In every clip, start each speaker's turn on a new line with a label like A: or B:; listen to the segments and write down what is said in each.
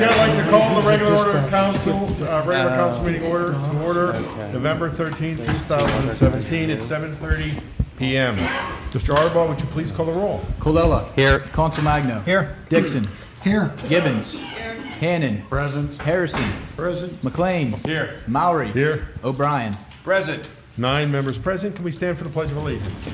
A: I'd like to call the regular order of council, regular council meeting order to order, November 13th, 2017 at 7:30 p.m. Mr. Arbaugh, would you please call the roll?
B: Colella. Here. Consolmagno.
C: Here.
B: Dixon.
C: Here.
B: Gibbons. Here. Hannon.
A: Present.
B: Harrison.
A: Present.
B: McLean.
A: Here.
B: Mowry.
A: Here.
B: O'Brien.
A: Present. 9 members present. Can we stand for the Pledge of Allegiance?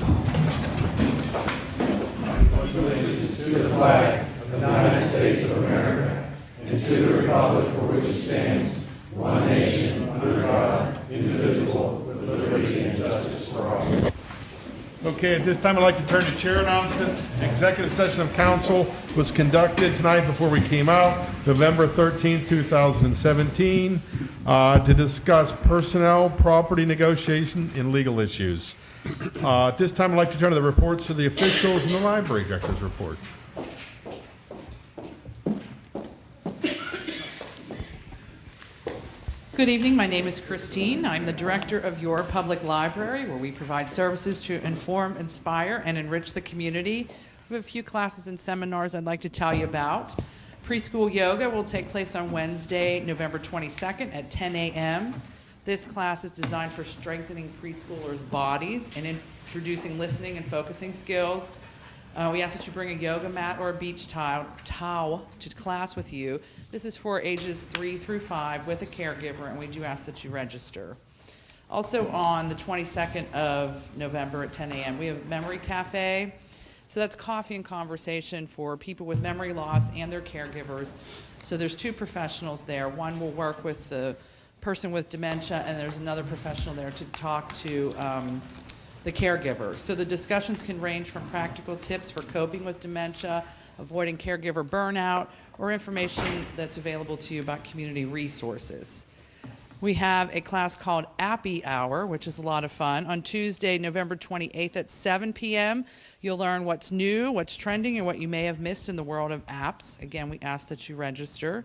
D: To the flag of the United States of America and to the republic for which it stands, one nation, under God, indivisible, with liberty and justice for all.
A: Okay, at this time I'd like to turn to chair announcements. Executive session of council was conducted tonight before we came out, November 13th, 2017, to discuss personnel, property negotiation, and legal issues. At this time I'd like to turn to the reports of the officials and the library director's report.
E: Good evening. My name is Christine. I'm the director of your public library, where we provide services to inform, inspire, and enrich the community. We have a few classes and seminars I'd like to tell you about. Preschool yoga will take place on Wednesday, November 22nd at 10 a.m. This class is designed for strengthening preschoolers' bodies and introducing listening and focusing skills. We ask that you bring a yoga mat or a beach towel to class with you. This is for ages 3 through 5 with a caregiver, and we do ask that you register. Also on the 22nd of November at 10 a.m., we have Memory Cafe. So that's coffee and conversation for people with memory loss and their caregivers. So there's 2 professionals there. One will work with the person with dementia, and there's another professional there to talk to the caregiver. So the discussions can range from practical tips for coping with dementia, avoiding caregiver burnout, or information that's available to you about community resources. We have a class called Appy Hour, which is a lot of fun. On Tuesday, November 28th at 7 p.m., you'll learn what's new, what's trending, and what you may have missed in the world of apps. Again, we ask that you register.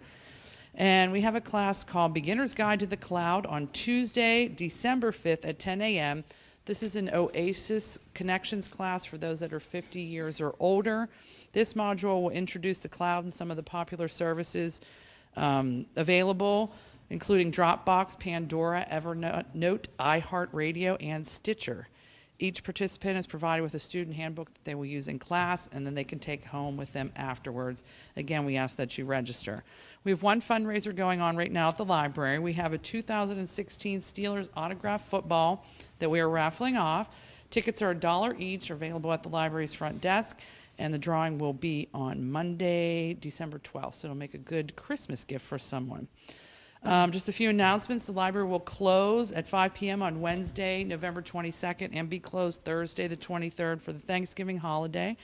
E: And we have a class called Beginner's Guide to the Cloud on Tuesday, December 5th at 10 a.m. This is an OASIS Connections class for those that are 50 years or older. This module will introduce the cloud and some of the popular services available, including Dropbox, Pandora, Evernote, iHeartRadio, and Stitcher. Each participant is provided with a student handbook that they will use in class, and then they can take home with them afterwards. Again, we ask that you register. We have one fundraiser going on right now at the library. We have a 2016 Steelers autograph football that we are raffling off. Tickets are $1 each, are available at the library's front desk, and the drawing will be on Monday, December 12th, so it'll make a good Christmas gift for someone. Just a few announcements. The library will close at 5 p.m. on Wednesday, November 22nd, and be closed Thursday, the 23rd, for the Thanksgiving holiday.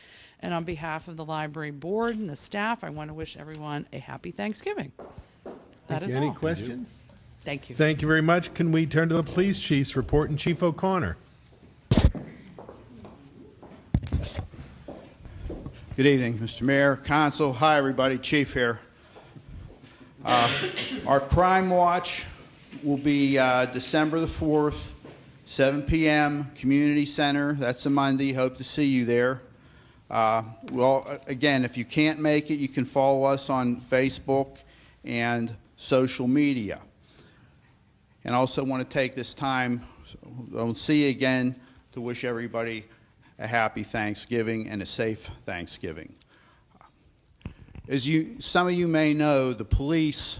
E: And on behalf of the library board and the staff, I want to wish everyone a happy Thanksgiving. That is all.
A: Any questions?
E: Thank you.
A: Thank you very much. Can we turn to the police chief's report and Chief O'Connor?
F: Good evening, Mr. Mayor, Council. Hi, everybody. Chief here. Our crime watch will be December the 4th, 7 p.m., Community Center. That's a Monday. Hope to see you there. Well, again, if you can't make it, you can follow us on Facebook and social media. And I also want to take this time, I'll see you again, to wish everybody a happy Thanksgiving and a safe Thanksgiving. As some of you may know, the police,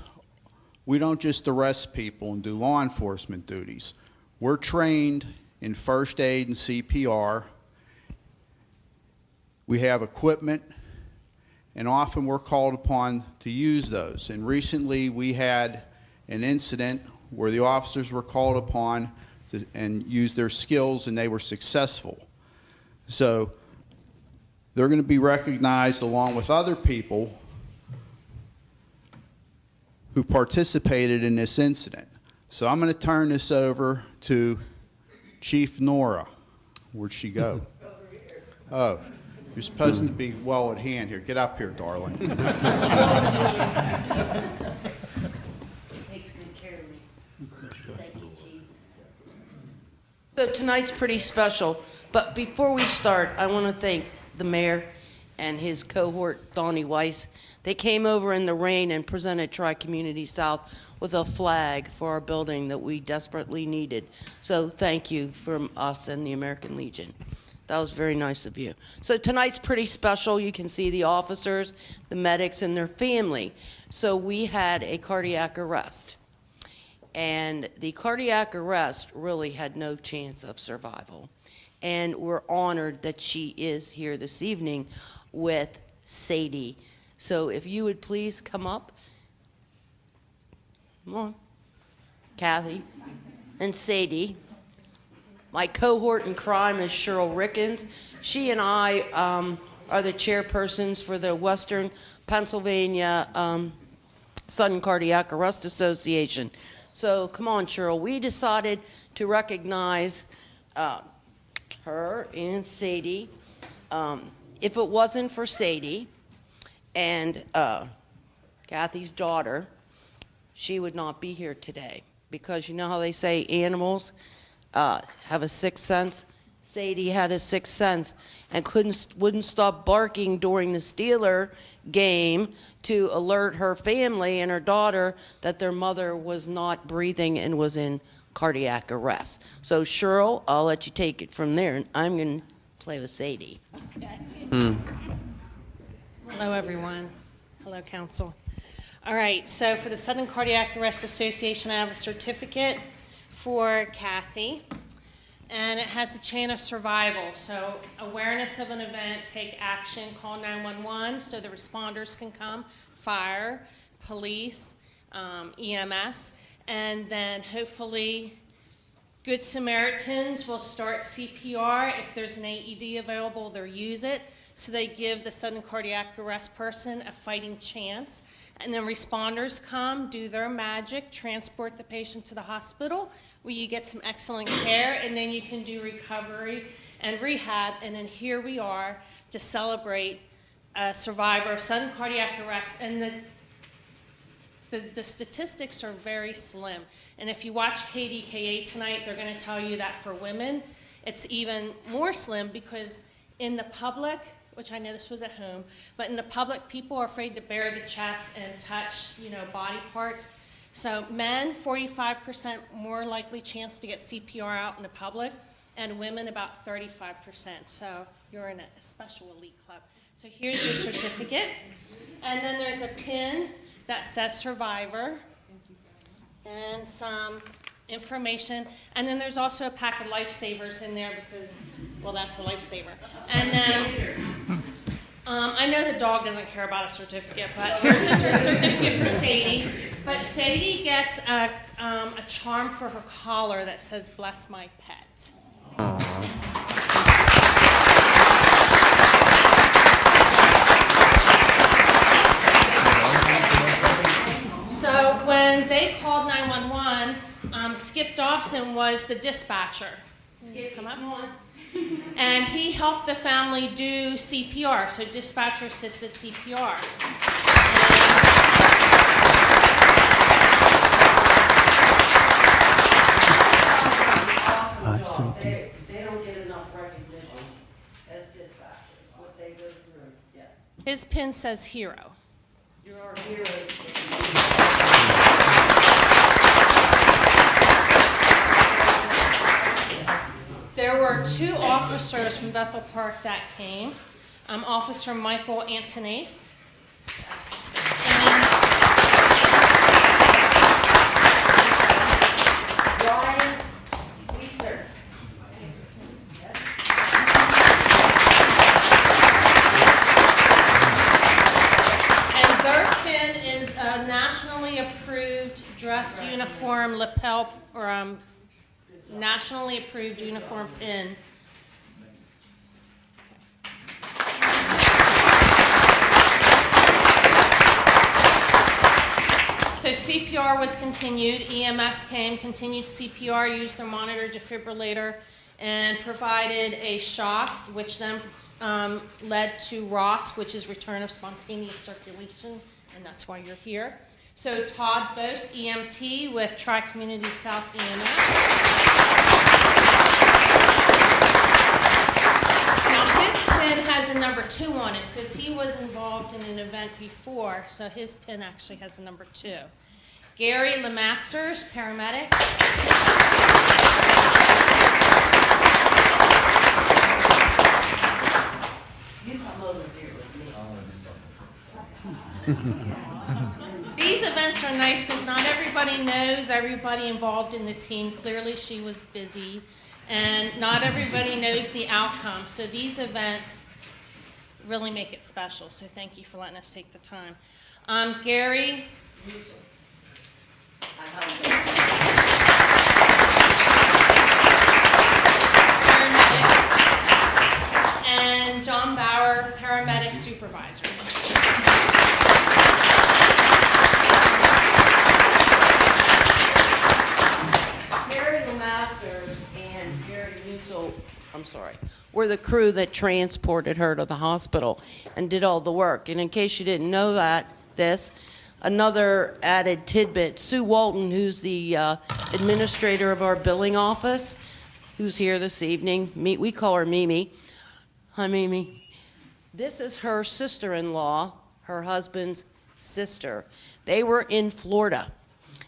F: we don't just arrest people and do law enforcement duties. We're trained in first aid and CPR. We have equipment, and often we're called upon to use those. And recently we had an incident where the officers were called upon and used their skills, and they were successful. So they're going to be recognized along with other people who participated in this incident. So I'm going to turn this over to Chief Nora. Where'd she go? Over here. Oh, you're supposed to be well at hand here. Get up here, darling.
G: Takes good care of me. Thank you, Chief. So tonight's pretty special, but before we start, I want to thank the mayor and his cohort, Donnie Weiss. They came over in the rain and presented Tri-Community South with a flag for our building that we desperately needed. So thank you from us and the American Legion. That was very nice of you. So tonight's pretty special. You can see the officers, the medics, and their family. So we had a cardiac arrest. And the cardiac arrest really had no chance of survival. And we're honored that she is here this evening with Sadie. So if you would please come up. Come on. Kathy and Sadie. My cohort in crime is Cheryl Rickens. She and I are the chairpersons for the Western Pennsylvania Sudden Cardiac Arrest Association. So come on, Cheryl. We decided to recognize her and Sadie. If it wasn't for Sadie and Kathy's daughter, she would not be here today. Because you know how they say animals have a sixth sense? Sadie had a sixth sense and wouldn't stop barking during the Steeler game to alert her family and her daughter that their mother was not breathing and was in cardiac arrest. So Cheryl, I'll let you take it from there, and I'm going to play with Sadie.
C: Okay. Hello, everyone. Hello, Council. All right, so for the Sudden Cardiac Arrest Association, I have a certificate for Kathy, and it has the chain of survival. So awareness of an event, take action, call 911 so the responders can come, fire, police, EMS, and then hopefully Good Samaritans will start CPR. If there's an AED available, they'll use it. So they give the sudden cardiac arrest person a fighting chance. And then responders come, do their magic, transport the patient to the hospital where you get some excellent care, and then you can do recovery and rehab. And then here we are to celebrate a survivor of sudden cardiac arrest. And the statistics are very slim. And if you watch KDKA tonight, they're going to tell you that for women, it's even more slim because in the public, which I know this was at home, but in the public, people are afraid to bare the chest and touch, body parts. So men, 45% more likely chance to get CPR out in the public, and women about 35%. So you're in a special elite club. So here's your certificate. And then there's a pin that says survivor and some information. And then there's also a pack of lifesavers in there because, well, that's a lifesaver. And then I know the dog doesn't care about a certificate, but here's a certificate for Sadie. But Sadie gets a charm for her collar that says, "Bless my pet." So when they called 911, Skip Dobson was the dispatcher. Come up. And he helped the family do CPR, so dispatcher assisted CPR.
G: They don't get enough recognition as dispatchers, what they go through, yes.
C: His pin says hero.
G: You're our heroes.
C: There were 2 officers from Bethel Park that came. Officer Michael Antonace.
G: Brian Weiser.
C: And their pin is a nationally approved dress uniform lapel, or nationally approved uniform pin. So CPR was continued, EMS came, continued CPR, used their monitor defibrillator, and provided a shock, which then led to ROSC, which is return of spontaneous circulation, and that's why you're here. So Todd Boast, EMT with Tri-Community South EMS. Now his pin has a number 2 on it because he was involved in an event before, so his pin actually has a number 2. Gary LeMasters, paramedic.
G: You come over here with me.
C: These events are nice because not everybody knows everybody involved in the team. Clearly she was busy, and not everybody knows the outcome. So these events really make it special. So thank you for letting us take the time. Gary. Paramedic. And John Bauer, paramedic supervisor.
G: Were the crew that transported her to the hospital and did all the work. And in case you didn't know another added tidbit, Sue Walton, who's the administrator of our billing office, who's here this evening, we call her Mimi. Hi, Mimi. This is her sister-in-law, her husband's sister. They were in Florida,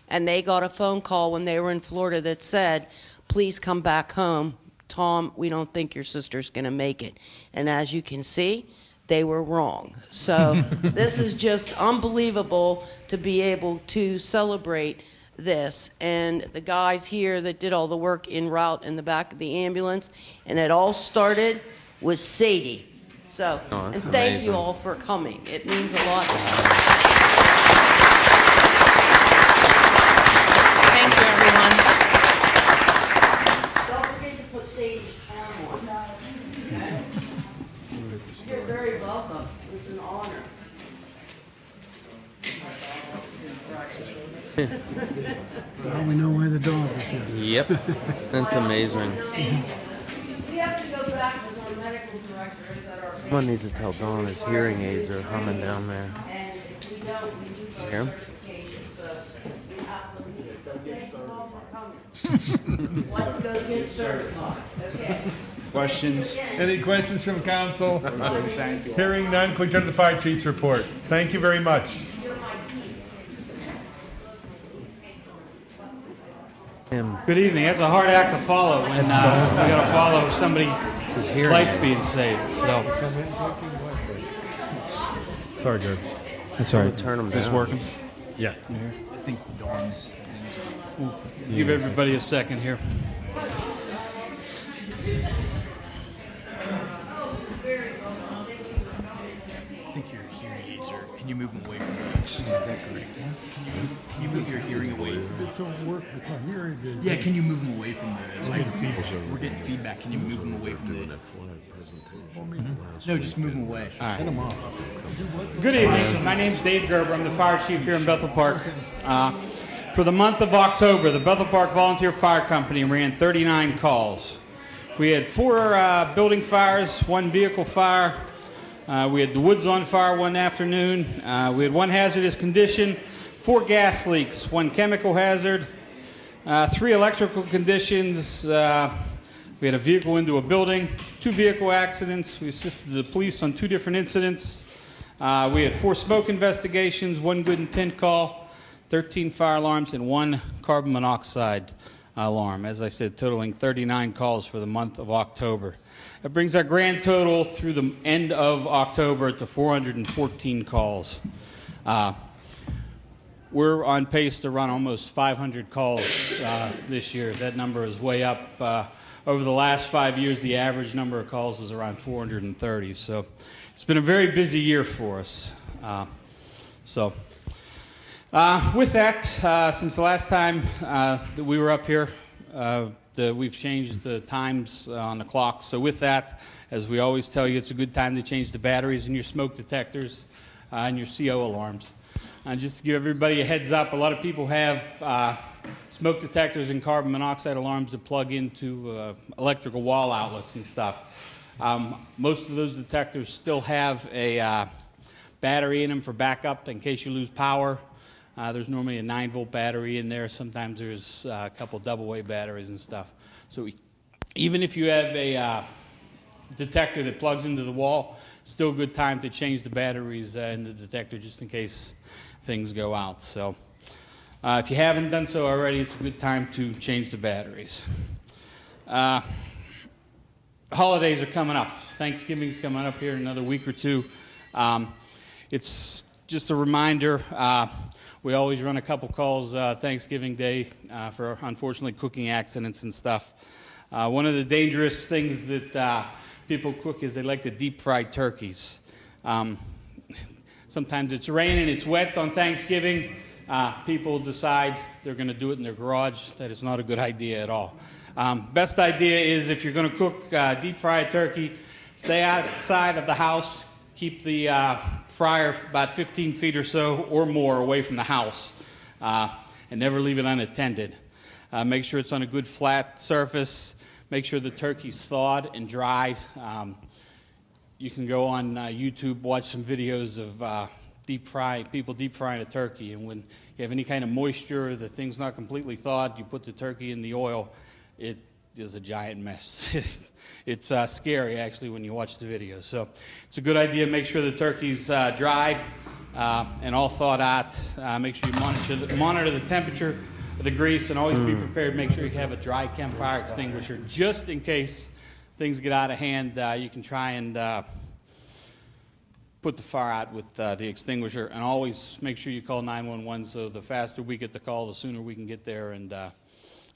G: and they got a phone call when they were in Florida that said, please come back home. Tom, we don't think your sister's going to make it. And as you can see, they were wrong. So this is just unbelievable to be able to celebrate this. And the guys here that did all the work en route in the back of the ambulance, and it all started with Sadie. So, and thank you all for coming. It means a lot.
C: Thank you, everyone.
G: Don't forget to put Sadie's charm on. You're very welcome. It was an honor.
H: Now we know why the dog is here.
I: Yep, that's amazing.
G: We have to go back with our medical director. Is that our
I: Someone needs to tell Dawn his hearing aids are coming down there.
G: And if we don't, we do our
I: Hear 'em?
G: certification. So we have to thank you all for coming. Let's go get certified. Okay.
F: Questions?
A: Any questions from council?
F: Thank you.
A: Hearing none, can we turn to the fire chief's report? Thank you very much.
J: Good evening. That's a hard act to follow when we got to follow somebody's life being saved. So,
A: Sorry, Gerbs.
J: that's all right.
I: Turn them
J: Is this
I: down.
J: working?
A: Yeah.
B: I think Dawn's.
J: Give everybody a second here.
B: I think your hearing aids are. Can you move them away from those? Is that correct? Can you move your hearing away? Yeah, can you move them away from the feedback? We're getting feedback. Can you move them away from the? No, just move them away.
J: All right. Good evening. My name's Dave Gerber. I'm the fire chief here in Bethel Park. For the month of October, the Bethel Park Volunteer Fire Company ran 39 calls. We had 4 building fires, 1 vehicle fire. We had the woods on fire one afternoon. We had 1 hazardous condition, 4 gas leaks, 1 chemical hazard, 3 electrical conditions. We had a vehicle into a building, 2 vehicle accidents. We assisted the police on 2 different incidents. We had 4 smoke investigations, 1 good intent call, 13 fire alarms, and 1 carbon monoxide alarm. As I said, totaling 39 calls for the month of October. That brings our grand total through the end of October to 414 calls. We're on pace to run almost 500 calls this year. That number is way up. Over the last 5 years, the average number of calls is around 430. So it's been a very busy year for us. With that, since the last time that we were up here, we've changed the times on the clock. So with that, as we always tell you, it's a good time to change the batteries in your smoke detectors and your CO alarms. Just to give everybody a heads up, a lot of people have smoke detectors and carbon monoxide alarms that plug into electrical wall outlets and stuff. Most of those detectors still have a battery in them for backup in case you lose power. There's normally a 9-volt battery in there. Sometimes there's a couple double-A batteries and stuff. So even if you have a detector that plugs into the wall, still a good time to change the batteries in the detector just in case things go out. So if you haven't done so already, it's a good time to change the batteries. Holidays are coming up. Thanksgiving's coming up here in another week or two. It's just a reminder, we always run a couple calls Thanksgiving Day for, unfortunately, cooking accidents and stuff. One of the dangerous things that people cook is they like to deep fry turkeys. Sometimes it's raining, it's wet on Thanksgiving. People decide they're going to do it in their garage. That is not a good idea at all. Best idea is if you're going to cook deep fried turkey, stay outside of the house. Keep the fryer about 15 feet or so or more away from the house, and never leave it unattended. Make sure it's on a good flat surface. Make sure the turkey's thawed and dried. You can go on YouTube, watch some videos of people deep frying a turkey, and when you have any kind of moisture, the thing's not completely thawed, you put the turkey in the oil, it is a giant mess. It's scary, actually, when you watch the video. So it's a good idea to make sure the turkey's dried and all thawed out. Make sure you monitor the temperature of the grease, and always be prepared. Make sure you have a dry campfire extinguisher just in case things get out of hand. You can try and put the fire out with the extinguisher, and always make sure you call 911, so the faster we get the call, the sooner we can get there and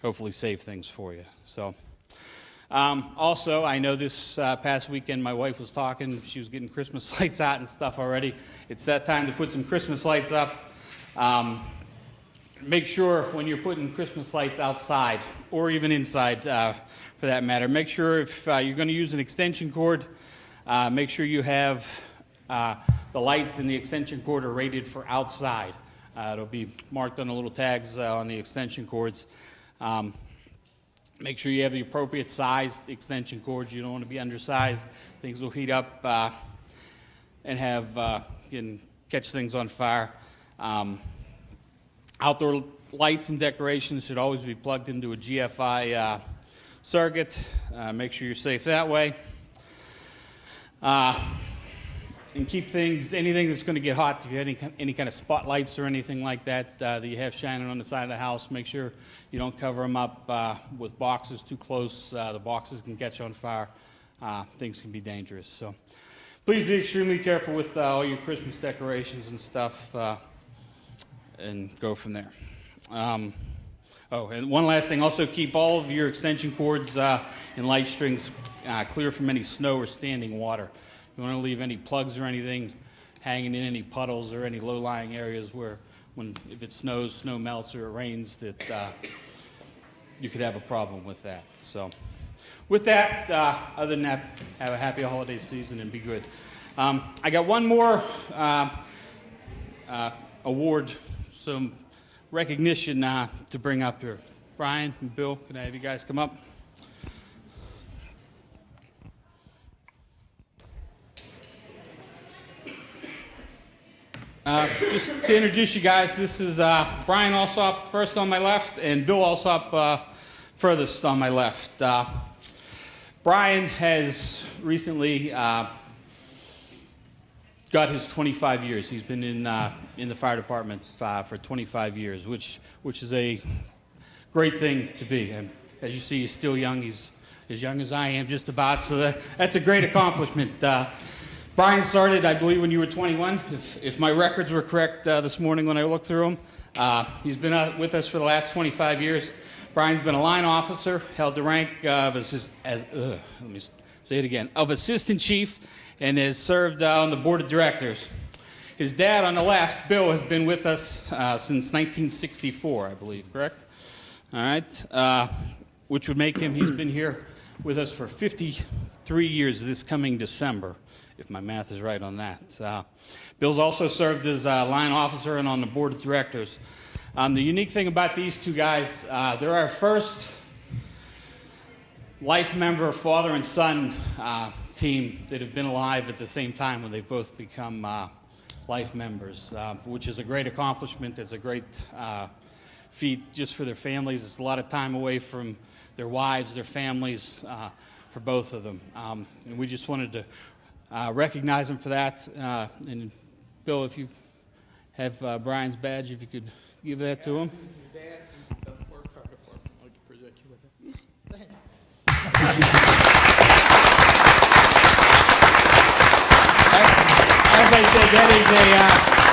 J: hopefully save things for you. So also, I know this past weekend my wife was talking, she was getting Christmas lights out and stuff already. It's that time to put some Christmas lights up. Make sure when you're putting Christmas lights outside, or even inside for that matter, make sure if you're going to use an extension cord, make sure you have the lights in the extension cord are rated for outside. It'll be marked on the little tags on the extension cords. Make sure you have the appropriate sized extension cords. You don't want to be undersized. Things will heat up and can catch things on fire. Outdoor lights and decorations should always be plugged into a GFI circuit. Make sure you're safe that way. And keep anything that's going to get hot, if you have any kind of spotlights or anything like that that you have shining on the side of the house, make sure you don't cover them up with boxes too close. The boxes can catch on fire. Things can be dangerous. So please be extremely careful with all your Christmas decorations and stuff, and go from there. And one last thing, also keep all of your extension cords and light strings clear from any snow or standing water. You don't want to leave any plugs or anything hanging in any puddles or any low-lying areas where, if it snows, snow melts, or it rains, that you could have a problem with that. So, with that, other than that, have a happy holiday season and be good. I got one more award, some recognition to bring up here. Brian and Bill, can I have you guys come up? Just to introduce you guys, this is Brian Alsop first on my left, and Bill Alsop furthest on my left. Brian has recently got his 25 years. He's been in the fire department for 25 years, which is a great thing to be. And as you see, he's still young. He's as young as I am, just about. So that's a great accomplishment. Brian started, I believe, when you were 21, if my records were correct this morning when I looked through them. He's been with us for the last 25 years. Brian's been a line officer, held the rank of of assistant chief, and has served on the board of directors. His dad on the left, Bill, has been with us since 1964, I believe, correct? All right, which would make him, he's been here with us for 53 years this coming December, if my math is right on that. Bill's also served as a line officer and on the board of directors. The unique thing about these two guys, they're our first life member, father and son team that have been alive at the same time when they've both become life members, which is a great accomplishment. It's a great feat just for their families. It's a lot of time away from their wives, their families, for both of them. And we just wanted to recognize him for that. And Bill, if you have Brian's badge, if you could give that to him. As I said, that is a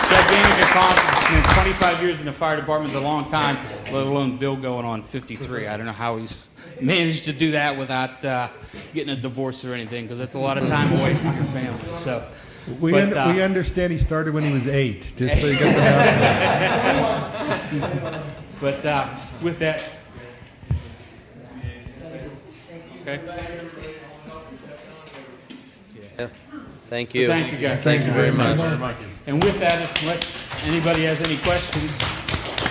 J: gigantic accomplishment. 25 years in the fire department is a long time, let alone Bill going on 53. I don't know how he's managed to do that without getting a divorce or anything, because that's a lot of time away from your family. So,
A: We understand he started when he was 8, just so you got the
J: But with that, okay.
I: Yeah. Thank you.
J: Thank you, guys.
I: Thank you very much.
J: And with that, unless anybody has any questions,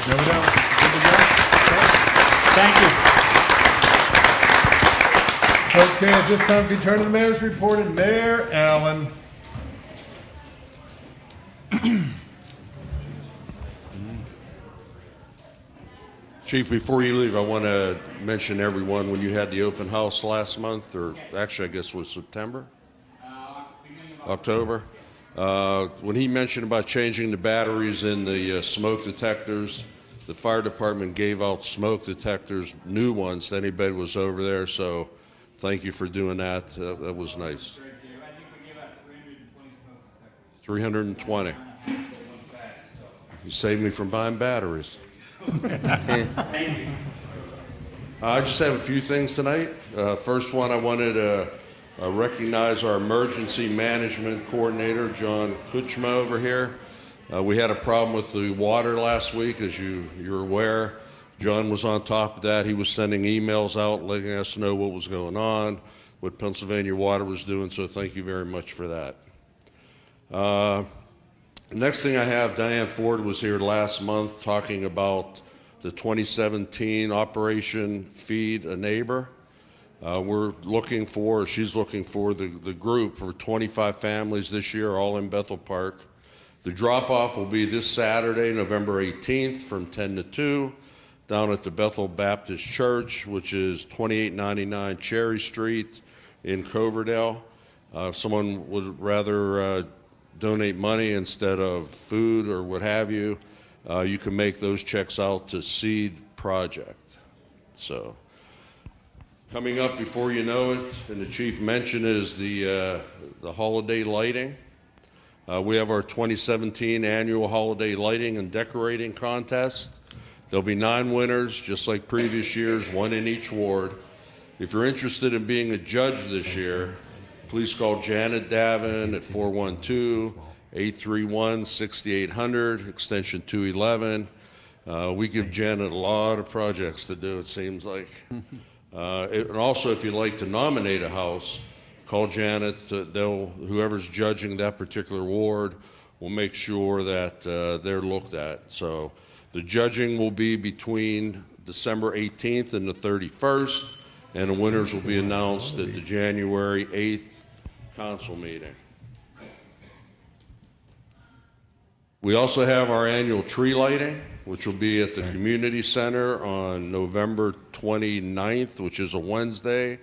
A: No, we don't.
J: good to go? Thank you.
A: Okay, at this time, we turn to the mayor's report, and Mayor Allen.
K: Chief, before you leave, I want to mention everyone when you had the open house last month, or actually I guess it was September? October. When he mentioned about changing the batteries in the smoke detectors, the fire department gave out smoke detectors, new ones, to anybody who was over there, so thank you for doing that. That was nice. 320. You saved me from buying batteries. I just have a few things tonight. First one, I wanted to recognize our emergency management coordinator, John Kuchma, over here. We had a problem with the water last week, as you're aware. John was on top of that. He was sending emails out, letting us know what was going on, what Pennsylvania Water was doing, so thank you very much for that. Next thing I have, Diane Ford was here last month talking about the 2017 Operation Feed a Neighbor. She's looking for the group for 25 families this year, all in Bethel Park. The drop-off will be this Saturday, November 18th from 10 to 2 down at the Bethel Baptist Church, which is 2899 Cherry Street in Coverdale. If someone would rather donate money instead of food or what have you, you can make those checks out to Seed Project. So, coming up before you know it, and the chief mentioned, is the holiday lighting. We have our 2017 annual holiday lighting and decorating contest. There'll be 9 winners, just like previous years, 1 in each ward. If you're interested in being a judge this year, please call Janet Davin at 412-831-6800, extension 211. We give Janet a lot of projects to do, it seems like. And also, if you'd like to nominate a house, call Janet. Whoever's judging that particular ward will make sure that they're looked at. So the judging will be between December 18th and the 31st, and the winners will be announced at the January 8th council meeting. We also have our annual tree lighting, which will be at the community center on November 29th, which is a Wednesday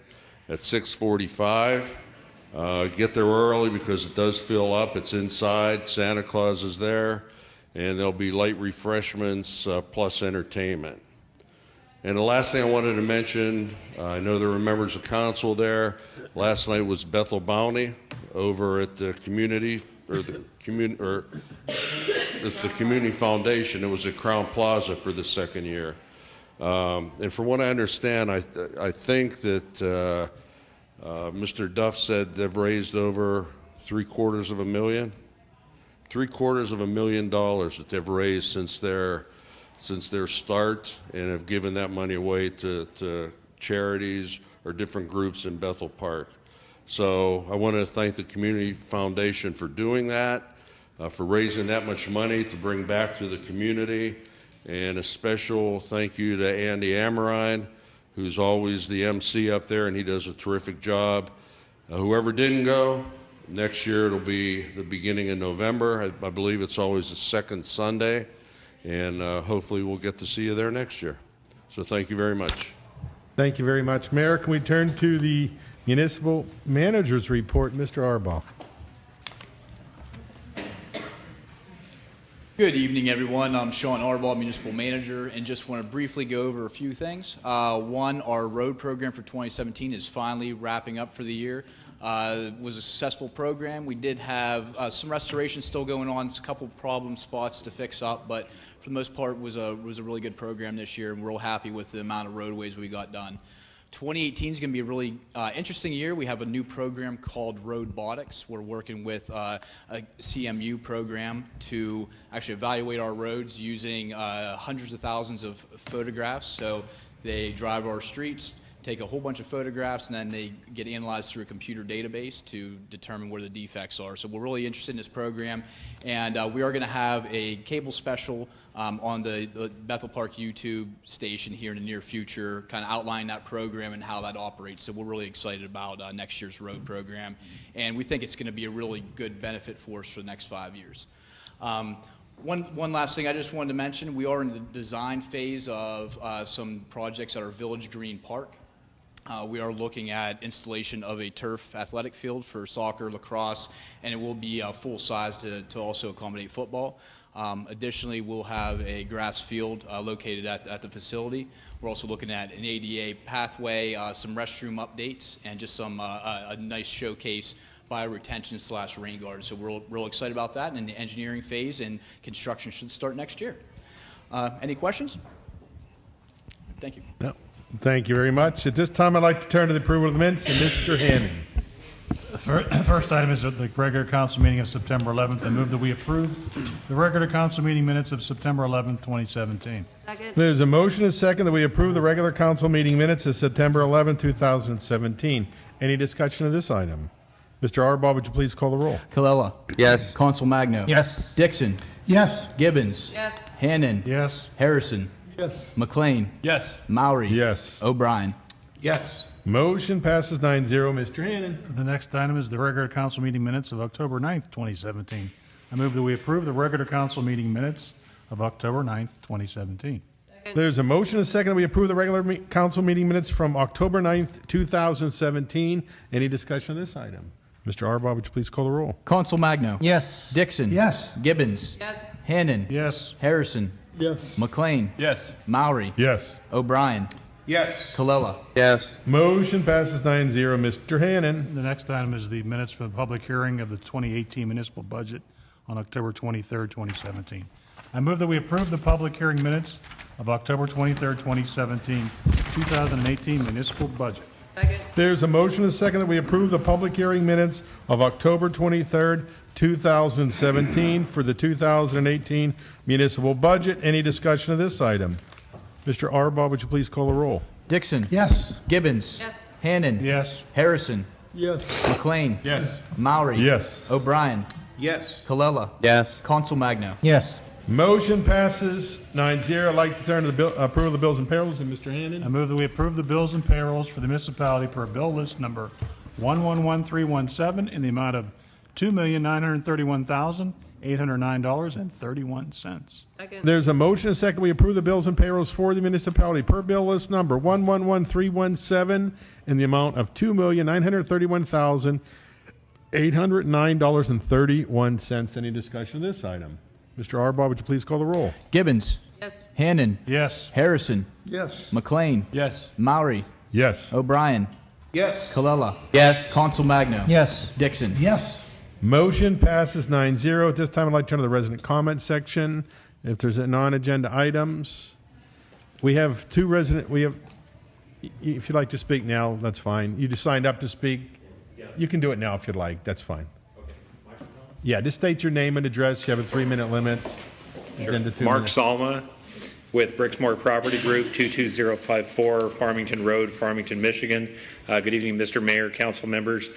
K: at 6:45. Get there early because it does fill up. It's inside. Santa Claus is there, and there'll be light refreshments plus entertainment. And the last thing I wanted to mention, I know there were members of council there. Last night was Bethel Bounty over at the community, it's the Community Foundation. It was at Crown Plaza for the second year. And from what I understand, I think that Mr. Duff said they've raised over $750,000. $750,000 that they've raised since their start, and have given that money away to charities or different groups in Bethel Park. So I want to thank the Community Foundation for doing that, for raising that much money to bring back to the community. And a special thank you to Andy Amorine, who's always the MC up there, and he does a terrific job. Whoever didn't go, next year it'll be the beginning of November. I believe it's always the second Sunday, and hopefully we'll get to see you there next year. So thank you very much.
A: Thank you very much. Mayor, can we turn to the municipal manager's report, Mr. Arbaugh?
B: Good evening, everyone. I'm Sean Arbaugh, Municipal Manager, and just want to briefly go over a few things. One, our road program for 2017 is finally wrapping up for the year. It was a successful program. We did have some restoration still going on, a couple problem spots to fix up, but for the most part was a really good program this year, and we're real happy with the amount of roadways we got done. 2018 is going to be a really interesting year. We have a new program called Roadbotics. We're working with a CMU program to actually evaluate our roads using hundreds of thousands of photographs. So they drive our streets, take a whole bunch of photographs, and then they get analyzed through a computer database to determine where the defects are. So we're really interested in this program, and we are going to have a cable special on the Bethel Park YouTube station here in the near future, kind of outlining that program and how that operates. So we're really excited about next year's road program, and we think it's going to be a really good benefit for us for the next 5 years. One last thing I just wanted to mention, we are in the design phase of some projects at our Village Green Park. We are looking at installation of a turf athletic field for soccer, lacrosse, and it will be full size to also accommodate football. Additionally, we'll have a grass field located at the facility. We're also looking at an ADA pathway, some restroom updates, and just some a nice showcase bioretention / rain garden. So we're real excited about that, and in the engineering phase, and construction should start next year. Any questions? Thank you.
A: No. Thank you very much. At this time, I'd like to turn to the approval of the minutes, and Mr. Hannon.
L: First item is the regular council meeting of September 11th. I move that we approve the regular council meeting minutes of September 11th, 2017.
M: Second.
A: There's a motion and a second that we approve the regular council meeting minutes of September 11th, 2017. Any discussion of this item? Mr. Arbaugh, would you please call the roll?
B: Colella.
I: Yes.
B: Consul Magno.
L: Yes.
B: Dixon.
H: Yes.
B: Gibbons.
M: Yes.
B: Hannon.
L: Yes.
B: Harrison.
H: Yes.
B: McLean.
L: Yes.
B: Mowry.
A: Yes.
B: O'Brien.
H: Yes.
A: Motion passes 9-0. Mr. Hannon.
L: The next item is the regular council meeting minutes of October 9th, 2017. I move that we approve the regular council meeting minutes of October 9th, 2017.
A: There's a motion and a second that we approve the regular council meeting minutes from October 9th, 2017. Any discussion of this item? Mr. Arbaugh, would you please call the roll?
B: Consul Magno.
L: Yes.
B: Dixon.
H: Yes.
B: Gibbons.
M: Yes.
B: Hannon.
L: Yes.
B: Harrison.
H: Yes.
B: McLean.
L: Yes.
B: Mowry.
A: Yes.
B: O'Brien.
H: Yes.
B: Colella.
I: Yes.
A: Motion passes 9-0. Mr. Hannon.
L: The next item is the minutes for the public hearing of the 2018 municipal budget on October 23rd, 2017. I move that we approve the public hearing minutes of October 23rd, 2017, 2018 municipal budget.
M: Second.
A: There's a motion and a second that we approve the public hearing minutes of October 23rd, 2017 for the 2018 municipal budget. Any discussion of this item? Mr. Arbaugh, would you please call the roll?
B: Dixon.
H: Yes.
B: Gibbons.
M: Yes.
B: Hannon.
L: Yes.
B: Harrison.
H: Yes.
B: McLean.
L: Yes.
B: Mowry.
A: Yes.
B: O'Brien.
H: Yes.
B: Colella.
I: Yes.
B: Consul Magno.
L: Yes.
A: Motion passes 9-0. I'd like to turn to the approval of the bills and payrolls. And Mr. Hannon.
L: I move that we approve the bills and payrolls for the municipality per bill list number 111317 in the amount of $2,931,809.31.
M: Second.
A: There's a motion and a second. We approve the bills and payrolls for the municipality per bill list number 111317 in the amount of $2,931,809.31. Any discussion of this item? Mr. Arbaugh, would you please call the roll?
B: Gibbons.
M: Yes.
B: Hannon.
L: Yes.
B: Harrison.
H: Yes.
B: McLean.
L: Yes.
B: Mowry.
A: Yes.
B: O'Brien.
H: Yes.
B: Colella.
I: Yes.
B: Consul Magno.
L: Yes.
B: Dixon.
H: Yes.
A: Motion passes 9-0. At this time, I'd like to turn to the resident comment section. If there's non-agenda items, we have two resident. We have. If you'd like to speak now, that's fine. You just signed up to speak. You can do it now if you'd like. That's fine. Yeah, just state your name and address. You have a 3-minute limit.
N: Sure.
A: Then to 2
N: Mark
A: minutes.
N: Salma with Bricksmore Property Group, 22054 Farmington Road, Farmington, Michigan. Good evening, Mr. Mayor, council members.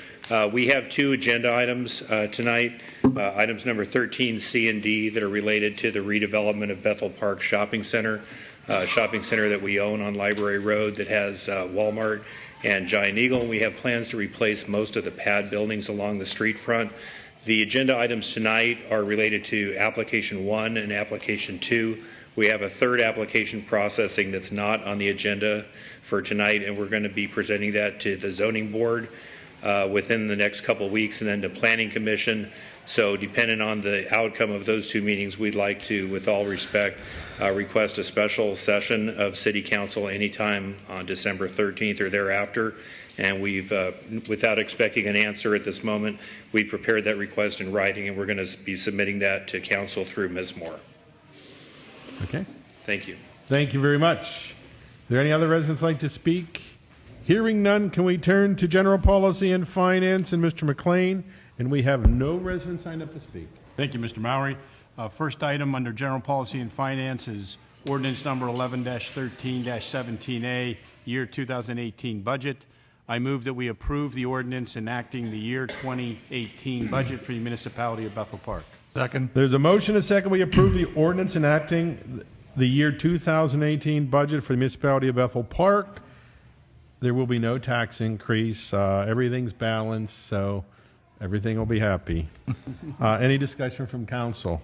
N: We have two agenda items tonight. Items number 13, C and D, that are related to the redevelopment of Bethel Park Shopping Center that we own on Library Road that has Walmart and Giant Eagle. And we have plans to replace most of the pad buildings along the street front. The agenda items tonight are related to application 1 and application 2. We have a third application processing that's not on the agenda for tonight, and we're going to be presenting that to the zoning board. within the next couple of weeks, and then to Planning Commission. So depending on the outcome of those two meetings, we'd like to, with all respect, request a special session of City Council anytime on December 13th or thereafter. And we've, without expecting an answer at this moment, we've prepared that request in writing, and we're going to be submitting that to Council through Ms. Moore.
A: Okay.
N: Thank you.
A: Thank you very much. Are there any other residents like to speak? Hearing none, can we turn to General Policy and Finance and Mr. McLean? And we have no residents signed up to speak.
L: Thank you, Mr. Mowry. First item under General Policy and Finance is ordinance number 11-13-17A, year 2018 budget. I move that we approve the ordinance enacting the year 2018 budget for the municipality of Bethel Park. Second.
A: There's a motion, a second. We approve the ordinance enacting the year 2018 budget for the municipality of Bethel Park. There will be no tax increase. Everything's balanced, so everything will be happy. Any discussion from council?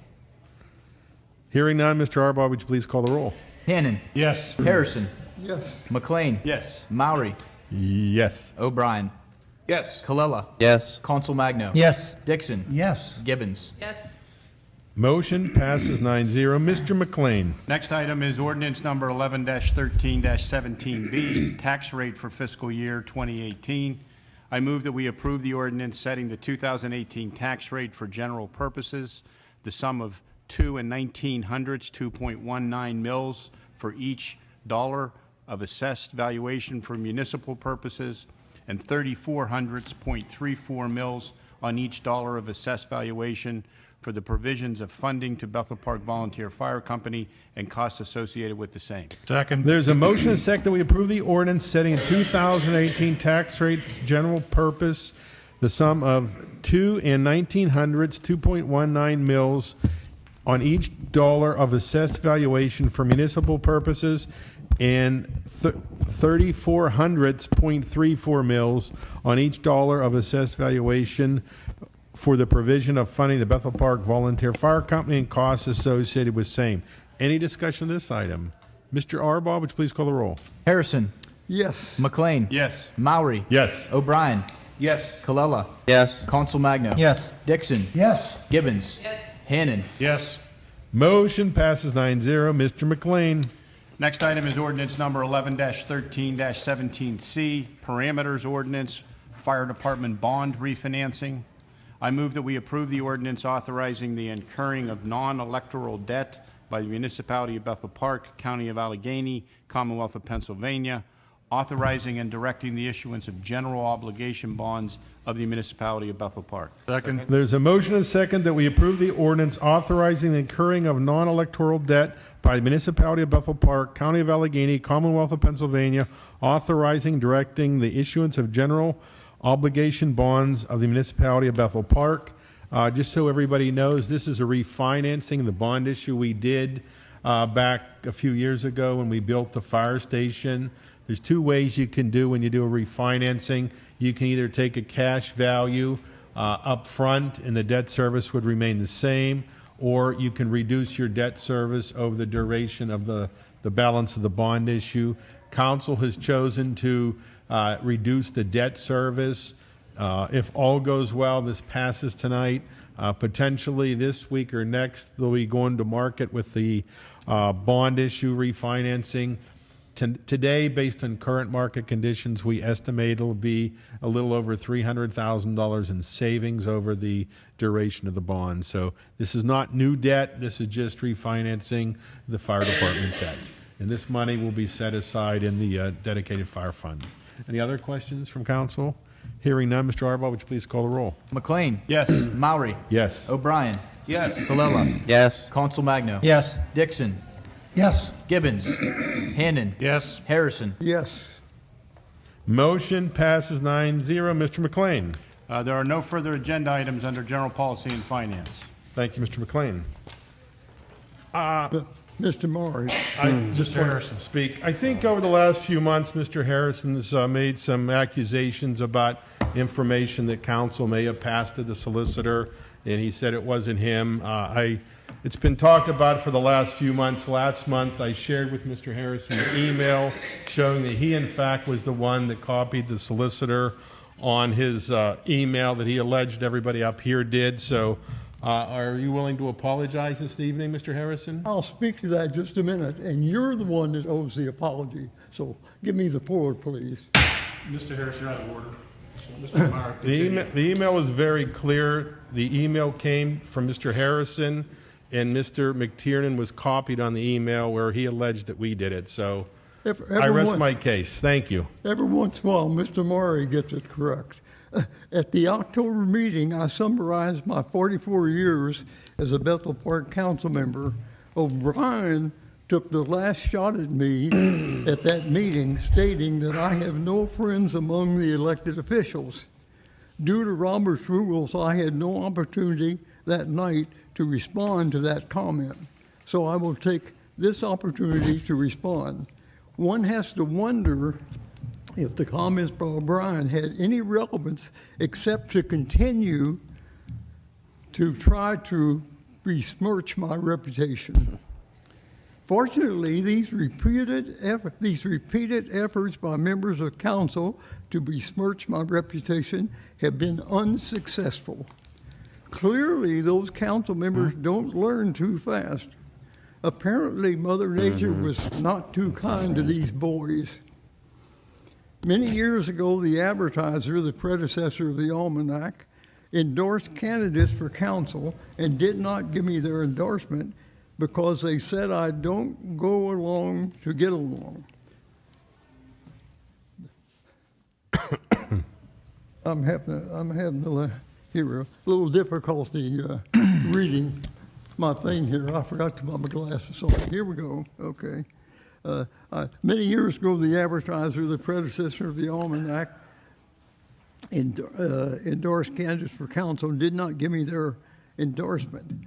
A: Hearing none, Mr. Arbaugh, would you please call the roll?
B: Hannon.
L: Yes.
B: Harrison.
H: Yes.
B: McLean.
L: Yes.
B: Mowry.
A: Yes.
B: O'Brien.
H: Yes.
B: Colella.
I: Yes.
B: Consul Magno.
H: Yes.
B: Dixon.
H: Yes.
B: Gibbons.
E: Yes.
A: Motion passes 9-0. Mr. McLean.
L: Next item is ordinance number 11-13-17B, tax rate for fiscal year 2018. I move that we approve the ordinance setting the 2018 tax rate for general purposes, the sum of 2 1900s, 2.19 mils for each dollar of assessed valuation for municipal purposes, and 3400s, 0.34 mils on each dollar of assessed valuation for the provisions of funding to Bethel Park Volunteer Fire Company and costs associated with the same. Second.
A: There's a motion, a second, that we approve the ordinance setting a 2018 tax rate for general purpose, the sum of 2 1900s, 2.19 mils on each dollar of assessed valuation for municipal purposes, and 3400s, 0.34 mils on each dollar of assessed valuation for the provision of funding the Bethel Park Volunteer Fire Company and costs associated with same. Any discussion of this item? Mr. Arbaugh, would you please call the roll?
B: Harrison.
H: Yes.
B: McLean.
L: Yes.
B: Mowry.
A: Yes.
B: O'Brien.
H: Yes.
B: Colella.
I: Yes.
B: Consul Magno.
H: Yes.
B: Dixon.
H: Yes.
B: Gibbons.
E: Yes.
B: Hannon.
L: Yes.
A: Motion passes 9-0. Mr. McLean.
L: Next item is ordinance number 11-13-17C, parameters ordinance, fire department bond refinancing. I move that we approve the ordinance authorizing the incurring of non-electoral debt by the municipality of Bethel Park, County of Allegheny, Commonwealth of Pennsylvania, authorizing and directing the issuance of general obligation bonds of the municipality of Bethel Park. Second.
A: There's a motion and a second that we approve the ordinance authorizing the incurring of non-electoral debt by the municipality of Bethel Park, County of Allegheny, Commonwealth of Pennsylvania, authorizing, directing the issuance of general obligation bonds of the municipality of Bethel Park. Just so everybody knows, this is a refinancing the bond issue we did back a few years ago when we built the fire station. There's two ways you can do when you do a refinancing. You can either take a cash value up front and the debt service would remain the same, or you can reduce your debt service over the duration of the balance of the bond issue. Council has chosen to reduce the debt service. If all goes well, this passes tonight. Potentially this week or next, they'll be going to market with the bond issue refinancing. Today, based on current market conditions, we estimate it'll be a little over $300,000 in savings over the duration of the bond. So this is not new debt. This is just refinancing the fire department debt. And this money will be set aside in the dedicated fire fund. Any other questions from council? Hearing none, Mr. Arbaugh, would you please call the roll?
B: McLean.
L: Yes.
B: Mowry.
A: Yes.
B: O'Brien.
H: Yes.
B: Colella.
I: Yes.
B: Consul Magno.
H: Yes.
B: Dixon.
H: Yes.
B: Gibbons. Hannon.
L: Yes.
B: Harrison.
H: Yes.
A: Motion passes 9-0. Mr. McLean.
L: There are no further agenda items under general policy and finance.
A: Thank you, Mr. McLean.
H: Mr. Morris.
A: I just want to speak. I think over the last few months, Mr. Harrison's made some accusations about information that council may have passed to the solicitor, and he said it wasn't him. It's been talked about for the last few months. Last month, I shared with Mr. Harrison an email showing that he, in fact, was the one that copied the solicitor on his email that he alleged everybody up here did. So are you willing to apologize this evening, Mr. Harrison?
H: I'll speak to that just a minute, and you're the one that owes the apology. So give me the floor, please.
L: Mr. Harris, you're out of order. So, Mr. Meyer,
A: The email is very clear. The email came from Mr. Harrison, and Mr. McTiernan was copied on the email where he alleged that we did it. So I rest my case. Thank you.
H: Every once in a while, Mr. Murray gets it correct. At the October meeting, I summarized my 44 years as a Bethel Park council member. O'Brien took the last shot at me at that meeting, stating that I have no friends among the elected officials. Due to Robert's rules, I had no opportunity that night to respond to that comment. So I will take this opportunity to respond. One has to wonder if the comments by O'Brien had any relevance except to continue to try to besmirch my reputation. Fortunately, these repeated efforts by members of council to besmirch my reputation have been unsuccessful. Clearly, those council members don't learn too fast. Apparently, Mother Nature was not too kind to these boys. Many years ago, the Advertiser, the predecessor of the Almanac, endorsed candidates for council and did not give me their endorsement because they said I don't go along to get along. I'm having a little difficulty reading my thing here. I forgot to put my glasses on. Here we go. Okay. Many years ago, the Advertiser, the predecessor of the Almanac, endorsed candidates for council and did not give me their endorsement,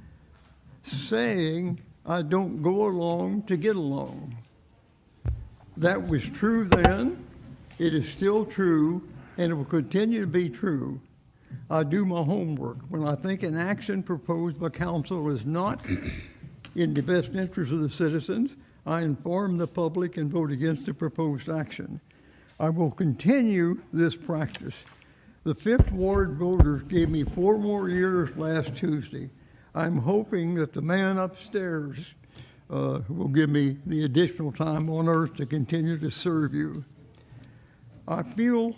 H: saying I don't go along to get along. That was true then, it is still true, and it will continue to be true. I do my homework. When I think an action proposed by council is not in the best interest of the citizens, I inform the public and vote against the proposed action. I will continue this practice. The 5th Ward voters gave me 4 more years last Tuesday. I'm hoping that the man upstairs will give me the additional time on earth to continue to serve you. I feel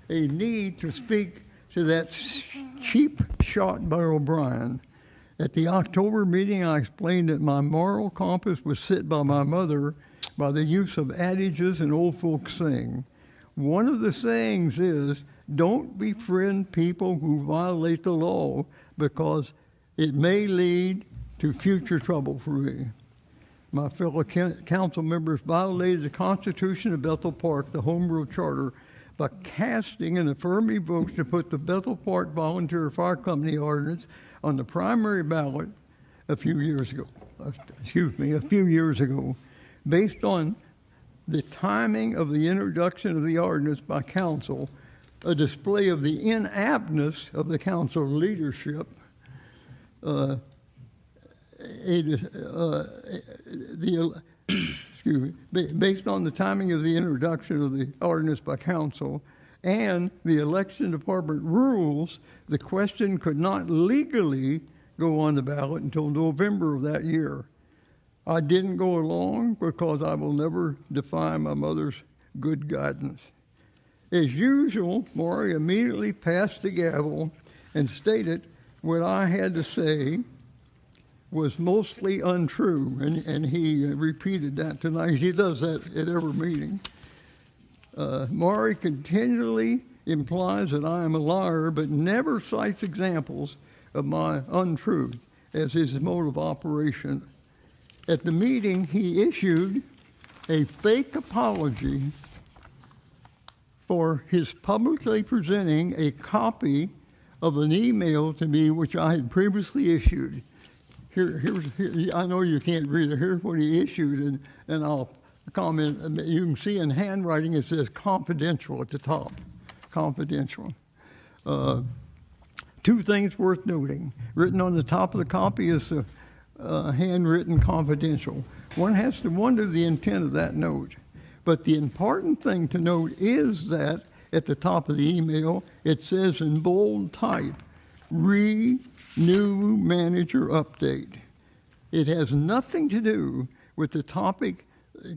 H: a need to speak to that cheap shot by O'Brien. At the October meeting, I explained that my moral compass was set by my mother by the use of adages and old folks saying. One of the sayings is, don't befriend people who violate the law because it may lead to future trouble for me. My fellow council members violated the Constitution of Bethel Park, the Home Rule Charter, by casting an affirmative vote to put the Bethel Park Volunteer Fire Company ordinance on the primary ballot a few years ago, based on the timing of the introduction of the ordinance by council, a display of the inaptness of the council leadership, based on the timing of the introduction of the ordinance by council and the election department rules, the question could not legally go on the ballot until November of that year. I didn't go along because I will never defy my mother's good guidance. As usual, Maury immediately passed the gavel and stated what I had to say was mostly untrue, and he repeated that tonight. He does that at every meeting. Maury continually implies that I am a liar, but never cites examples of my untruth as his mode of operation. At the meeting, he issued a fake apology for his publicly presenting a copy of an email to me which I had previously issued. Here, I know you can't read it. Here's what he issued, and I'll comment. You can see in handwriting it says confidential at the top. Confidential. 2 things worth noting. Written on the top of the copy is handwritten confidential. One has to wonder the intent of that note. But the important thing to note is that at the top of the email, it says in bold type, new manager update. It has nothing to do with the topic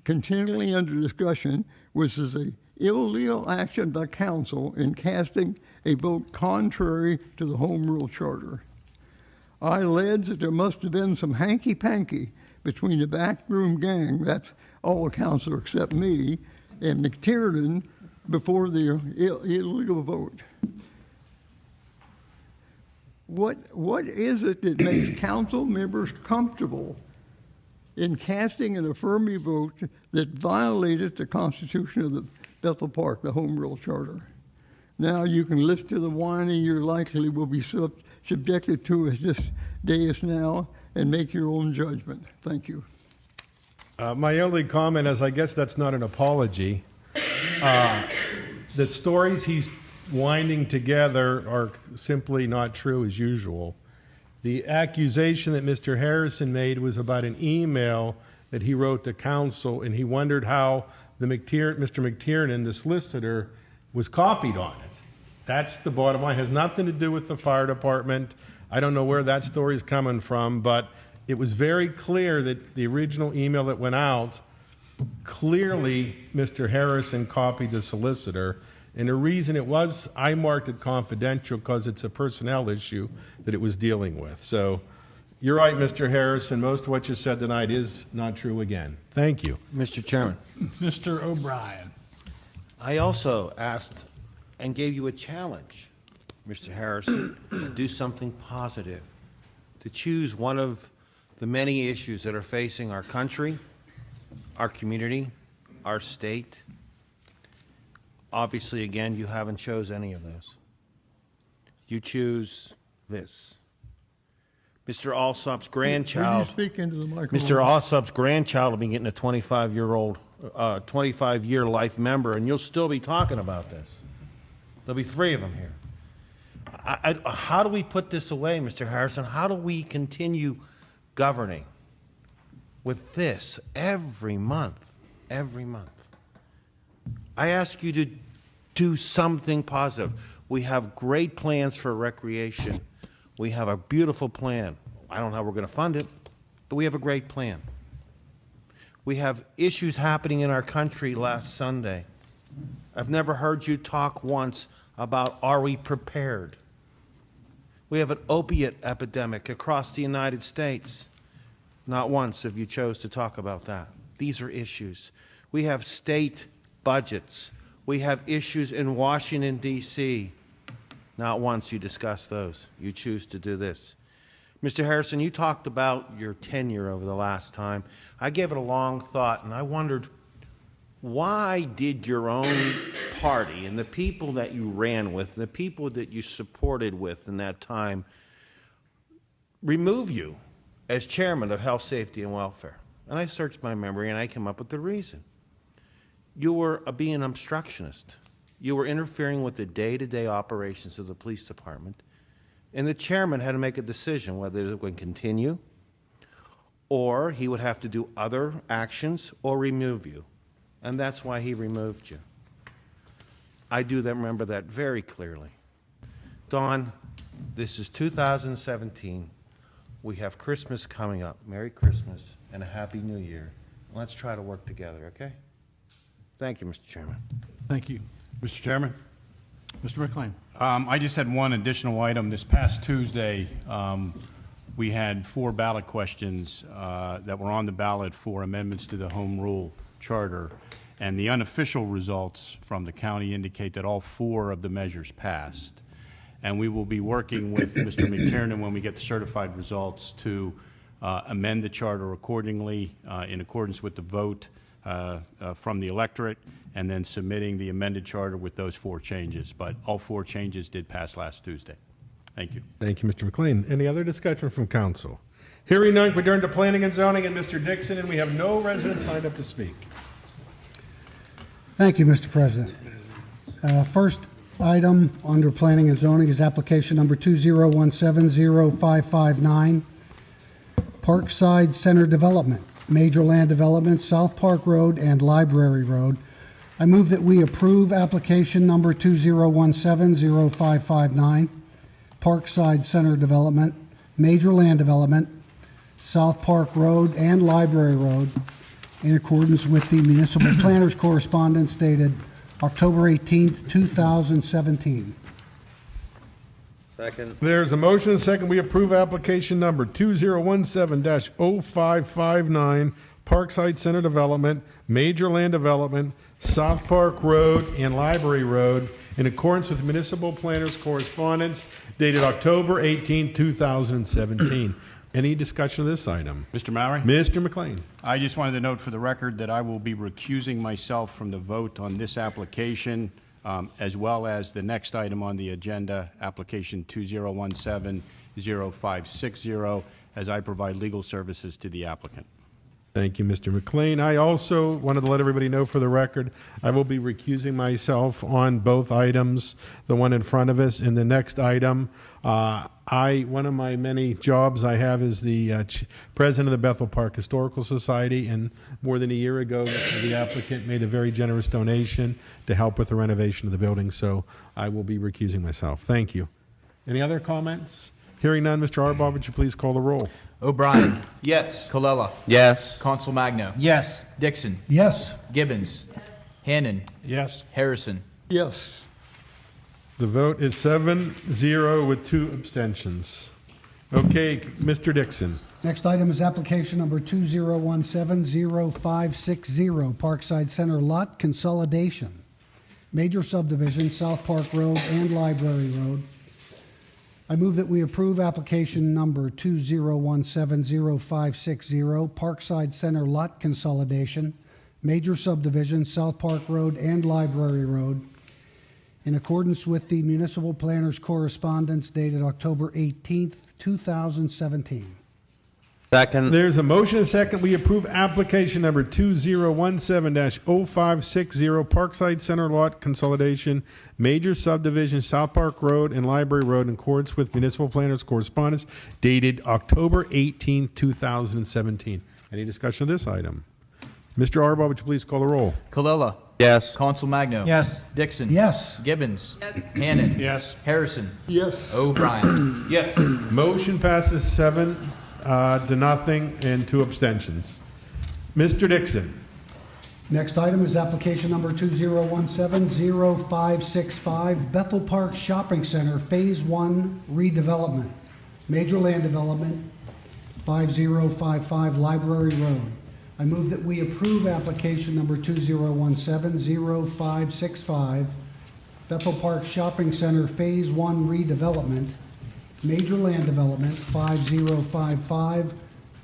H: continually under discussion, which is a illegal action by council in casting a vote contrary to the Home Rule Charter. I allege that there must have been some hanky-panky between the backroom gang, that's all the council except me, and McTiernan before the illegal vote. What is it that makes council members comfortable in casting an affirmative vote that violated the Constitution of the Bethel Park, the Home Rule Charter? Now you can listen to the whining you're likely will be subjected to as this day is now and make your own judgment. Thank you.
A: My only comment is I guess that's not an apology. The stories he's winding together are simply not true as usual. The accusation that Mr. Harrison made was about an email that he wrote to council, and he wondered how Mr. McTiernan, the solicitor, was copied on it. That's the bottom line. It has nothing to do with the fire department. I don't know where that story is coming from, but it was very clear that the original email that went out, clearly Mr. Harrison copied the solicitor. And the reason it was, I marked it confidential because it's a personnel issue that it was dealing with. So you're right, Mr. Harrison. Most of what you said tonight is not true again. Thank you.
M: Mr. Chairman.
L: Mr. O'Brien.
M: I also asked and gave you a challenge, Mr. Harrison, to do something positive, to choose one of the many issues that are facing our country, our community, our state. Obviously, again, you haven't chose any of those. You choose this. Mr. Alsop's grandchild.
H: Will you speak into the microphone?
M: Mr. Alsop's grandchild will be getting a 25-year life member, and you'll still be talking about this. There'll be 3 of them here. How do we put this away, Mr. Harrison? How do we continue governing with this every month? Every month. I ask you to do something positive. We have great plans for recreation. We have a beautiful plan. I don't know how we're going to fund it, but we have a great plan. We have issues happening in our country last Sunday. I've never heard you talk once about are we prepared? We have an opiate epidemic across the United States. Not once have you chose to talk about that. These are issues. We have state budgets. We have issues in Washington, D.C. Not once you discuss those. You choose to do this. Mr. Harrison, you talked about your tenure over the last time. I gave it a long thought, and I wondered, why did your own party and the people that you ran with, the people that you supported with in that time, remove you as chairman of Health, Safety, and Welfare? And I searched my memory, and I came up with the reason. You were being an obstructionist. You were interfering with the day-to-day operations of the police department, and the chairman had to make a decision whether it would continue or he would have to do other actions or remove you. And that's why he removed you. I do remember that very clearly. Dawn, this is 2017. We have Christmas coming up. Merry Christmas and a Happy New Year. Let's try to work together, okay? Thank you, Mr. Chairman.
L: Thank you. Mr. Chairman. Mr. McLean. I just had one additional item. This past Tuesday, we had 4 ballot questions that were on the ballot for amendments to the Home Rule Charter, and the unofficial results from the county indicate that all 4 of the measures passed. And we will be working with Mr. McTiernan when we get the certified results to amend the charter accordingly in accordance with the vote from the electorate, and then submitting the amended charter with those 4 changes. But all 4 changes did pass last Tuesday. Thank you.
A: Thank you, Mr. McLean. Any other discussion from council? Hearing none, we turn to planning and zoning and Mr. Dixon, and we have no residents signed up to speak.
O: Thank you, Mr. President. First item under planning and zoning is application number 201705559, Parkside Center Development, major land development, South Park Road and Library Road, I move that we approve application number 2017-0559, Parkside Center Development, Major Land Development, South Park Road and Library Road, in accordance with the municipal planner's correspondence dated October 18th, 2017.
I: Second.
A: There's a motion and a second. We approve application number 2017-0559, Parkside Center Development, Major Land Development, South Park Road and Library Road, in accordance with municipal planner's correspondence dated October 18, 2017. Any discussion of this item?
P: Mr. Mowry?
A: Mr. McLean.
P: I just wanted to note for the record that I will be recusing myself from the vote on this application, as well as the next item on the agenda, application 2017-0560, as I provide legal services to the applicant.
A: Thank you, Mr. McLean. I also wanted to let everybody know for the record, I will be recusing myself on both items, the one in front of us and the next item. One of my many jobs I have is the president of the Bethel Park Historical Society, and more than a year ago, the applicant made a very generous donation to help with the renovation of the building, so I will be recusing myself. Thank you. Any other comments? Hearing none, Mr. Arbaugh, would you please call the roll?
B: O'Brien.
M: Yes.
B: Colella.
I: Yes.
B: Consul Magno.
J: Yes.
B: Dixon.
O: Yes.
B: Gibbons. Hannon.
L: Yes.
B: Harrison.
H: Yes.
A: The vote is 7-0 with 2 abstentions. Okay, Mr. Dixon.
O: Next item is application number 2017-0560, Parkside Center Lot Consolidation, Major Subdivision, South Park Road and Library Road. I move that we approve application number 2017-0560, Parkside Center Lot Consolidation, Major Subdivision, South Park Road and Library Road, in accordance with the municipal planner's correspondence dated October 18th, 2017.
I: Second.
A: There's a motion and a second. We approve application number 2017-0560, Parkside Center Lot Consolidation, Major Subdivision, South Park Road and Library Road, in accordance with municipal planner's correspondence dated October 18, 2017. Any discussion of this item? Mr. Arbaugh, would you please call the roll?
B: Colella.
I: Yes.
B: Consul Magno.
J: Yes.
B: Dixon.
O: Yes.
B: Gibbons. Yes. Hannon.
L: Yes.
B: Harrison.
H: Yes.
B: O'Brien.
M: Yes.
A: Motion passes 7 to nothing and 2 abstentions. Mr. Dixon.
O: Next item is application number 2017-0565, Bethel Park Shopping Center Phase 1 redevelopment, Major Land Development, 5055 Library Road. I move that we approve application number 2017-0565, Bethel Park Shopping Center Phase 1 redevelopment, Major Land Development, 5055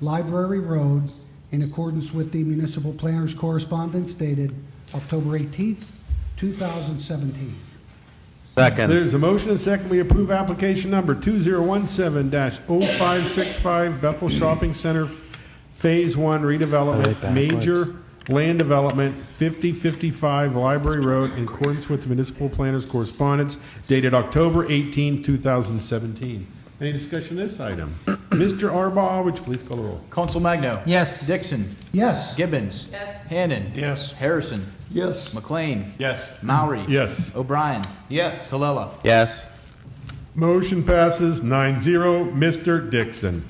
O: Library Road, in accordance with the municipal planner's correspondence dated October 18th, 2017.
I: Second.
A: There's a motion and a second. We approve application number 2017-0565, Bethel Shopping Center Phase 1 redevelopment, Major Land Development, 5055 Library Road, in accordance with the municipal planner's correspondence dated October 18, 2017. Any discussion of this item? Mr. Arbaugh, would you please call the roll?
B: Consul Magno.
J: Yes.
B: Dixon.
O: Yes.
B: Gibbons. Yes. Hannon.
L: Yes.
B: Harrison.
H: Yes.
B: McLean.
L: Yes.
B: Mowry.
A: Yes.
B: O'Brien.
M: Yes.
B: Colella.
I: Yes.
A: Motion passes 9-0. Mr. Dixon.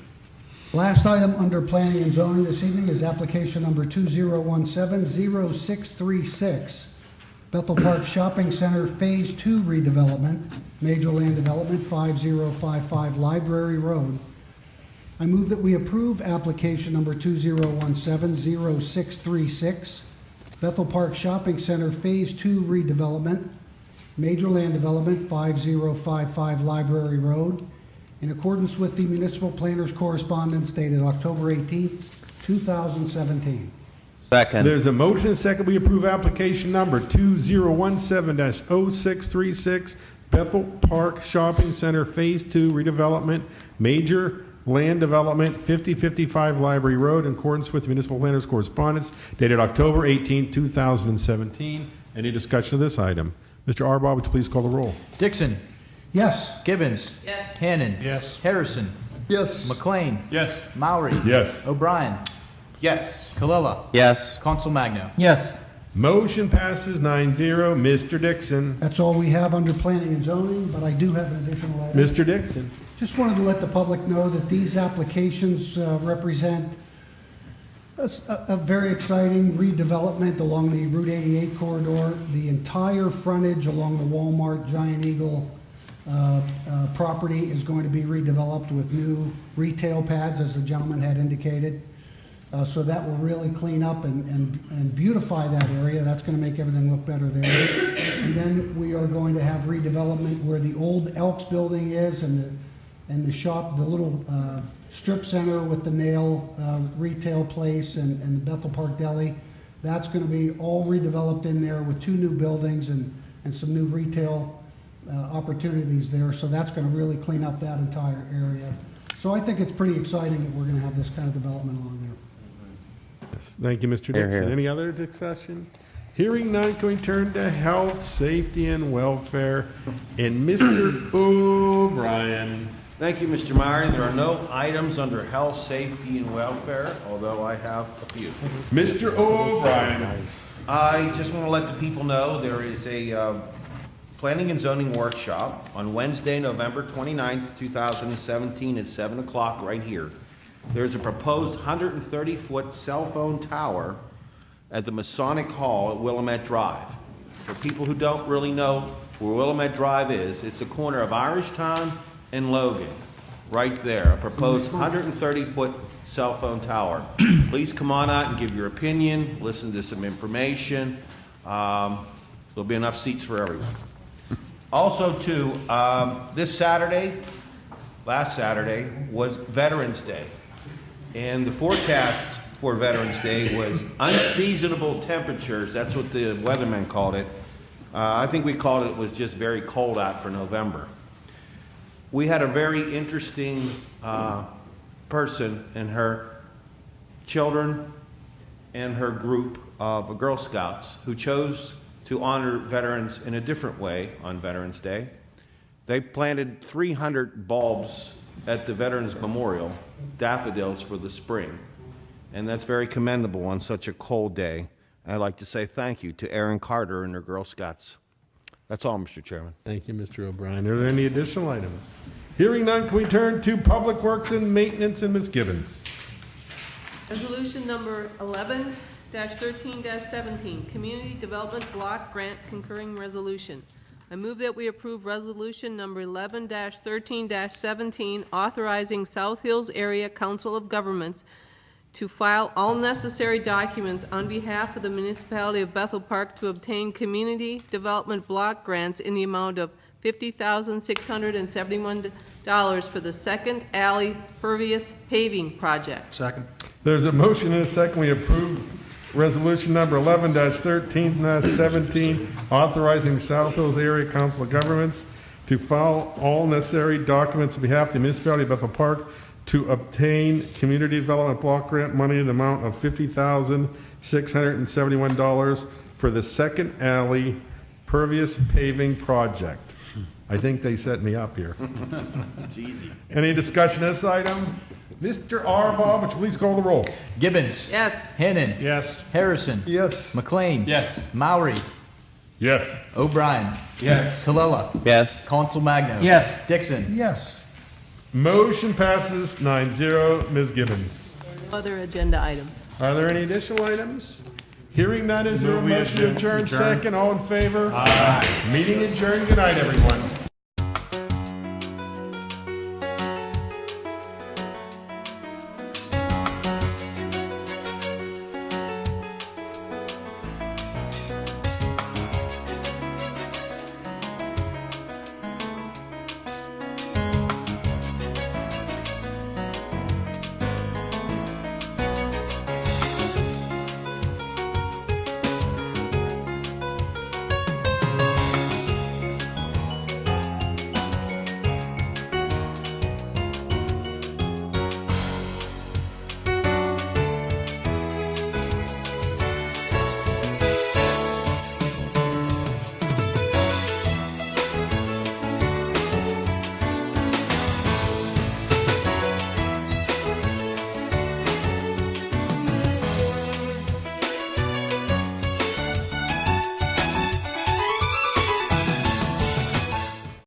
O: Last item under planning and zoning this evening is application number 2017-0636, Bethel Park Shopping Center Phase 2 redevelopment, Major Land Development, 5055 Library Road. I move that we approve application number 2017-0636, Bethel Park Shopping Center Phase 2 redevelopment, Major Land Development, 5055 Library Road, in accordance with the municipal planner's correspondence dated October 18th, 2017.
I: Second.
A: There's a motion and a second. We approve application number 2017-0636, Bethel Park Shopping Center Phase 2 redevelopment, Major Land Development, 5055 Library Road, in accordance with the municipal planner's correspondence dated October 18, 2017. Any discussion of this item? Mr. Arbaugh, would you please call the roll?
B: Dixon.
O: Yes.
B: Gibbons.
C: Yes.
B: Hannon.
L: Yes.
B: Harrison.
H: Yes.
B: McLean.
L: Yes.
B: Mowry.
A: Yes.
B: O'Brien.
M: Yes.
B: Colella.
I: Yes.
B: Consul Magno.
J: Yes.
A: Motion passes 9-0. Mr. Dixon.
O: That's all we have under planning and zoning, but I do have an additional item.
A: Mr. Dixon.
O: Just wanted to let the public know that these applications represent a very exciting redevelopment along the Route 88 corridor. The entire frontage along the Walmart Giant Eagle property is going to be redeveloped with new retail pads, as the gentleman had indicated. So that will really clean up and beautify that area. That's going to make everything look better there. And then we are going to have redevelopment where the old Elks building is and the shop, the little strip center with the nail retail place and the Bethel Park Deli. That's going to be all redeveloped in there with 2 new buildings and some new retail opportunities there. So that's going to really clean up that entire area. So I think it's pretty exciting that we're going to have this kind of development along there.
A: Yes, thank you, Mr.
I: Here,
A: Dixon.
I: here.
A: Any other discussion? Hearing none, can we turn to health, safety, and welfare? And Mr. O'Brien.
M: Thank you, Mr. Meyer. There are no items under health, safety, and welfare, although I have a few.
A: Mr. O'Brien.
M: I just want to let the people know there is a planning and zoning workshop on Wednesday, November 29th, 2017 at 7 o'clock right here. There's a proposed 130-foot cell phone tower at the Masonic Hall at Willamette Drive. For people who don't really know where Willamette Drive is, it's the corner of Irishtown and Logan, right there, a proposed 130-foot cell phone tower. Please come on out and give your opinion, listen to some information. There'll be enough seats for everyone. Also, too, last Saturday was Veterans Day, and the forecast for Veterans Day was unseasonable temperatures. That's what the weathermen called it. I think we called it was just very cold out for November. We had a very interesting person and her children and her group of Girl Scouts who chose to honor veterans in a different way on Veterans Day. They planted 300 bulbs at the Veterans Memorial, daffodils for the spring, and that's very commendable on such a cold day. I'd like to say thank you to Erin Carter and her Girl Scouts. That's all, Mr. Chairman.
A: Thank you, Mr. O'Brien. Are there any additional items? Hearing none, can we turn to Public Works and Maintenance and Ms. Gibbons?
Q: Resolution number 11-13-17, Community Development Block Grant Concurring Resolution. I move that we approve resolution number 11-13-17, authorizing South Hills Area Council of Governments to file all necessary documents on behalf of the municipality of Bethel Park to obtain community development block grants in the amount of $50,671 for the Second Alley Pervious Paving Project.
L: Second.
A: There's a motion and a second. We approve resolution number 11-13-17, authorizing South Hills Area Council of Governments to file all necessary documents on behalf of the municipality of Bethel Park to obtain community development block grant money in the amount of $50,671 for the Second Alley Pervious Paving Project. I think they set me up here.
B: It's easy.
A: Any discussion of this item? Mr. Arbaugh, would you please call the roll?
R: Gibbons.
Q: Yes.
R: Hannon.
L: Yes.
R: Harrison.
H: Yes.
R: McLean.
L: Yes.
R: Mowry.
A: Yes.
R: O'Brien.
L: Yes.
R: Colella.
I: Yes.
R: Council Magno.
L: Yes.
R: Dixon.
O: Yes.
A: Motion passes 9-0. Ms. Gibbons.
Q: Other agenda items.
A: Are there any additional items? Hearing none, is there a
L: Move we
A: motion to
L: adjourn.
A: adjourn? Second, all in favor? Aye. Meeting adjourned. Good night, everyone.